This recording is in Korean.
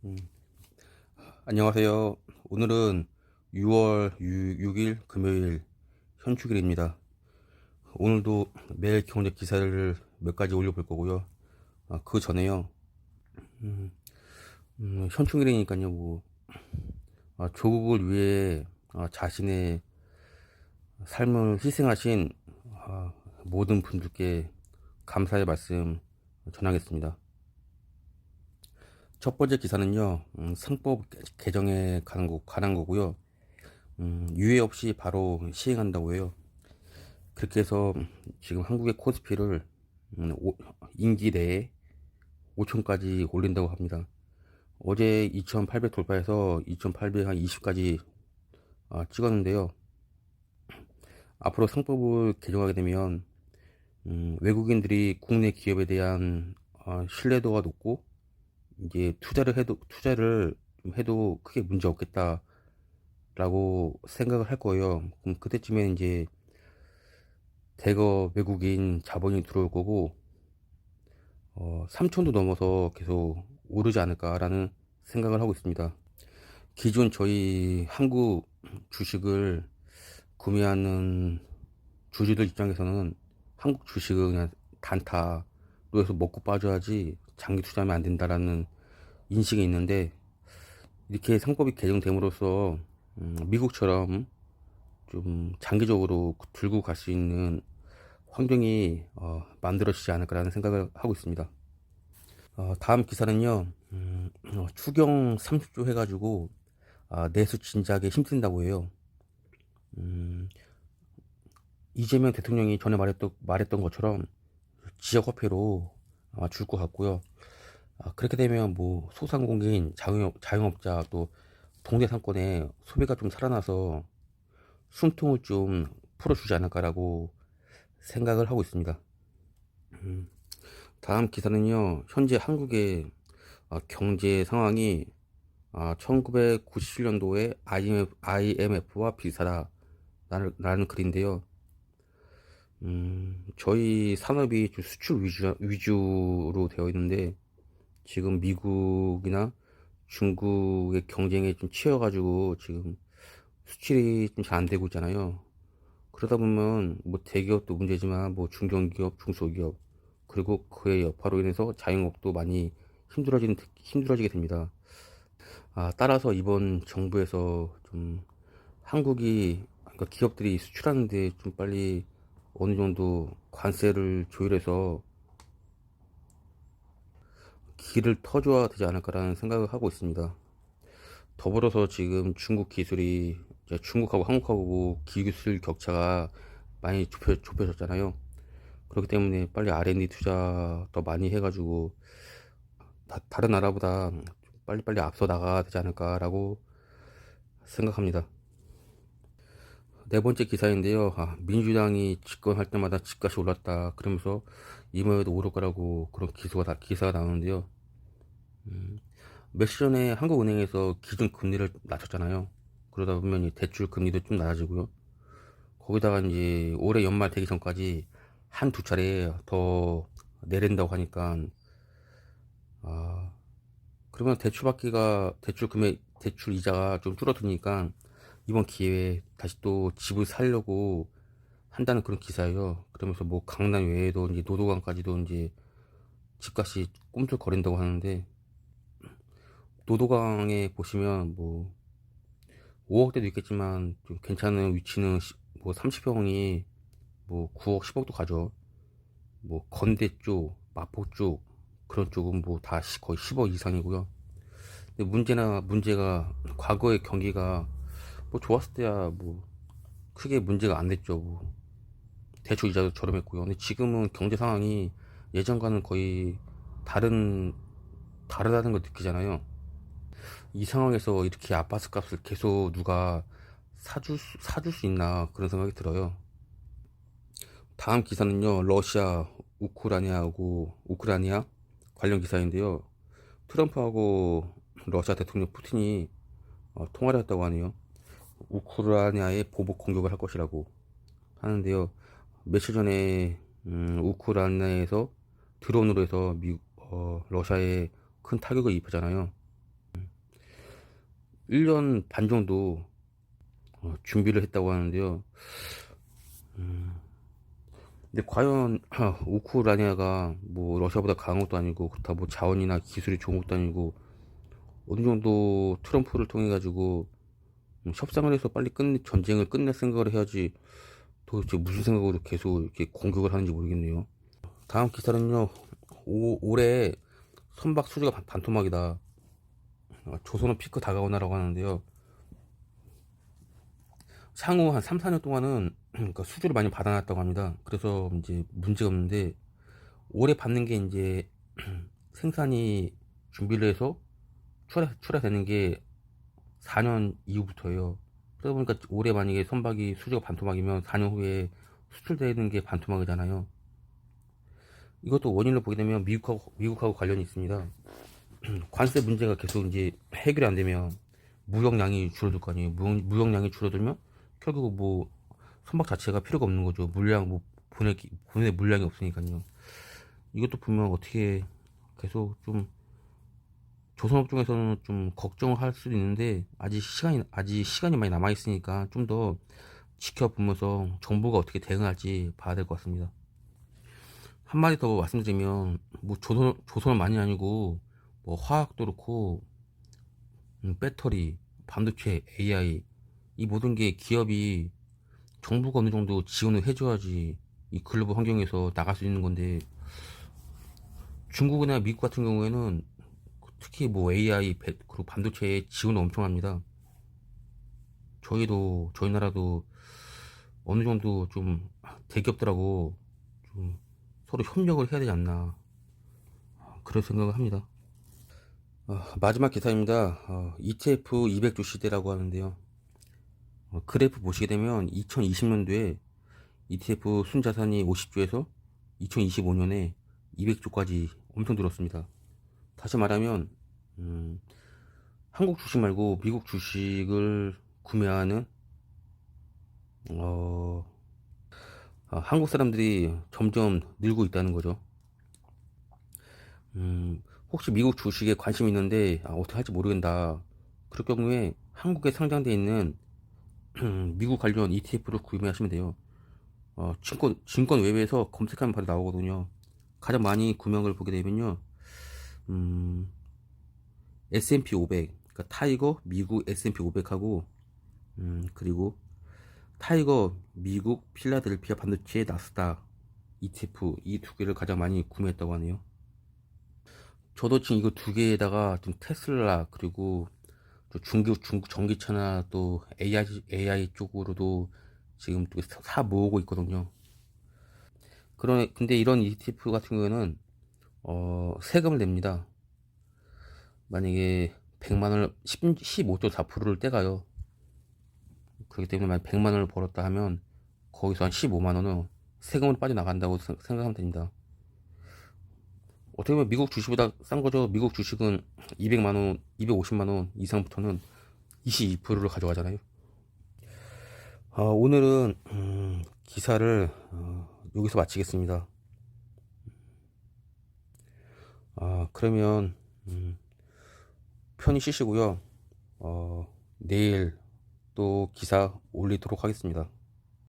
음, 안녕하세요. 오늘은 6월 6일 금요일 현충일입니다. 오늘도 매일 경제 기사를 몇 가지 올려볼 거고요. 그 전에요. 음, 현충일이니까요. 조국을 위해 자신의 삶을 희생하신 모든 분들께 감사의 말씀 전하겠습니다. 첫 번째 기사는요. 상법 개정에 관한 거고요. 유예 없이 바로 시행한다고 해요. 그렇게 해서 지금 한국의 코스피를 임기 내에 5천까지 올린다고 합니다. 어제 2800 돌파해서 2820까지 찍었는데요. 앞으로 상법을 개정하게 되면 외국인들이 국내 기업에 대한 신뢰도가 높고 이제 투자를 좀 해도 크게 문제 없겠다라고 생각을 할 거예요. 그럼 그때쯤에 이제 대거 외국인 자본이 들어올 거고 3천도 넘어서 계속 오르지 않을까라는 생각을 하고 있습니다. 기존 저희 한국 주식을 구매하는 주주들 입장에서는 한국 주식은 그냥 단타로 해서 먹고 빠져야지 장기 투자하면 안 된다라는 인식이 있는데, 이렇게 상법이 개정됨으로써 미국처럼 좀 장기적으로 들고 갈 수 있는 환경이 만들어지지 않을까라는 생각을 하고 있습니다. 다음 기사는요. 추경 30조 해가지고 내수 진작에 힘쓴다고 해요. 음, 이재명 대통령이 전에 말했던 것처럼 지역 화폐로 줄 것 같고요. 그렇게 되면 뭐 소상공인, 자영업자 또 동네 상권에 소비가 좀 살아나서 숨통을 좀 풀어주지 않을까라고 생각을 하고 있습니다. 음, 다음 기사는요. 현재 한국의 경제 상황이 1997년도에 IMF와 비슷하다라는 글인데요. 저희 산업이 좀 수출 위주로 되어 있는데, 지금 미국이나 중국의 경쟁에 좀 치여가지고 지금 수출이 좀 잘 안 되고 있잖아요. 그러다 보면 뭐 대기업도 문제지만 뭐 중견기업, 중소기업, 그리고 그의 여파로 인해서 자영업도 많이 힘들어지게 됩니다. 따라서 이번 정부에서 좀 한국이, 그러니까 기업들이 수출하는데 좀 빨리 어느 정도 관세를 조율해서 길을 터줘야 되지 않을까라는 생각을 하고 있습니다. 더불어서 지금 중국 기술이, 이제 중국하고 한국하고 기술 격차가 많이 좁혀졌잖아요. 그렇기 때문에 빨리 R&D 투자 더 많이 해가지고 다른 나라보다 빨리빨리 앞서 나가야 되지 않을까라고 생각합니다. 네 번째 기사인데요. 민주당이 집권할 때마다 집값이 올랐다 그러면서 이번에도 오를 거라고 그런 기사가 나오는데요. 며칠 전에 한국은행에서 기준 금리를 낮췄잖아요. 그러다 보면 이 대출 금리도 좀 낮아지고요. 거기다가 이제 올해 연말 되기 전까지 한 두 차례 더 내린다고 하니까, 아, 그러면 대출 이자가 좀 줄어드니까 이번 기회에 다시 또 집을 사려고 한다는 그런 기사예요. 그러면서 뭐 강남 외에도 이제 노도강까지도 이제 집값이 꿈틀거린다고 하는데, 노도강에 보시면 뭐 5억대도 있겠지만 좀 괜찮은 위치는 뭐 30평이 뭐 9억, 10억도 가죠. 뭐 건대 쪽, 마포 쪽 그런 쪽은 뭐 다 거의 10억 이상이고요. 근데 문제가 과거의 경기가 뭐 좋았을 때야 뭐 크게 문제가 안 됐죠. 뭐 대출 이자도 저렴했고요. 근데 지금은 경제 상황이 예전과는 거의 다른 다르다는 걸 느끼잖아요. 이 상황에서 이렇게 아파트 값을 계속 누가 사줄 수 있나 그런 생각이 들어요. 다음 기사는요, 우크라이나 관련 기사인데요. 트럼프하고 러시아 대통령 푸틴이 통화를 했다고 하네요. 우크라이나에 보복 공격을 할 것이라고 하는데요. 며칠 전에 우크라이나에서 드론으로 해서 러시아에 큰 타격을 입혔잖아요. 1년 반 정도 준비를 했다고 하는데요. 근데 과연 우크라이나가 뭐 러시아보다 강한 것도 아니고, 그렇다 뭐 자원이나 기술이 좋은 것도 아니고, 어느 정도 트럼프를 통해 가지고 협상을 해서 빨리 전쟁을 끝낼 생각을 해야지, 도대체 무슨 생각으로 계속 이렇게 공격을 하는지 모르겠네요. 다음 기사는요, 올해 선박 수주가 반토막이다. 조선은 피크 다가오나라고 하는데요. 향후 한 3, 4년 동안은 그러니까 수주를 많이 받아놨다고 합니다. 그래서 이제 문제가 없는데, 올해 받는 게 이제 생산이 준비를 해서 출하되는 게 4년 이후부터예요. 그러다 보니까 올해 만약에 선박이 수주가 반토막이면 4년 후에 수출되는 게 반토막이잖아요. 이것도 원인을 보게 되면 미국하고 관련이 있습니다. 관세 문제가 계속 이제 해결이 안 되면 무역량이 줄어들 거 아니에요. 무역량이 줄어들면 결국 뭐 선박 자체가 필요가 없는 거죠. 물량 뭐 보낼 물량이 없으니까요. 이것도 보면 어떻게 계속 좀 조선업 중에서는 좀 걱정을 할 수도 있는데, 아직 시간이 많이 남아 있으니까 좀 더 지켜보면서 정부가 어떻게 대응할지 봐야 될 것 같습니다. 한마디 더 말씀드리면, 뭐 조선업만이 아니고 뭐 화학도 그렇고, 배터리, 반도체, AI, 이 모든 게 기업이 정부가 어느 정도 지원을 해줘야지 이 글로벌 환경에서 나갈 수 있는 건데, 중국이나 미국 같은 경우에는 특히 뭐 AI 그리고 반도체에 지원을 엄청 합니다. 저희 나라도 어느 정도 좀 대기업들하고 좀 서로 협력을 해야 되지 않나, 그런 생각을 합니다. 마지막 기사입니다. ETF 200주 시대라고 하는데요. 그래프 보시게 되면 2020년도에 ETF 순자산이 50주에서 2025년에 200주까지 엄청 늘었습니다. 다시 말하면 한국 주식 말고 미국 주식을 구매하는 어, 한국 사람들이 점점 늘고 있다는 거죠. 혹시 미국 주식에 관심 있는데 어떻게 할지 모르겠다, 그럴 경우에 한국에 상장되어 있는 미국 관련 ETF를 구매하시면 돼요. 증권 웹에서 검색하면 바로 나오거든요. 가장 많이 구매한 걸 보게 되면요, 음, S&P 500, 그러니까 타이거 미국 S&P 500하고, 그리고 타이거 미국 필라델피아 반도체 나스닥 ETF, 이 두 개를 가장 많이 구매했다고 하네요. 저도 지금 이거 두 개에다가 좀 테슬라, 그리고 또 중국 전기차나 또 AI 쪽으로도 지금 또 사 모으고 있거든요. 근데 이런 ETF 같은 경우에는 세금을 냅니다. 만약에 100만 원을 15.4%를 떼가요. 그렇기 때문에 만약 100만 원을 벌었다 하면 거기서 한 15만 원은 세금으로 빠져나간다고 생각하면 됩니다. 어떻게 보면 미국 주식보다 싼 거죠. 미국 주식은 200만 원, 250만 원 이상부터는 22%를 가져가잖아요. 오늘은 기사를 여기서 마치겠습니다. 그러면 편히 쉬시고요. 내일 또 기사 올리도록 하겠습니다.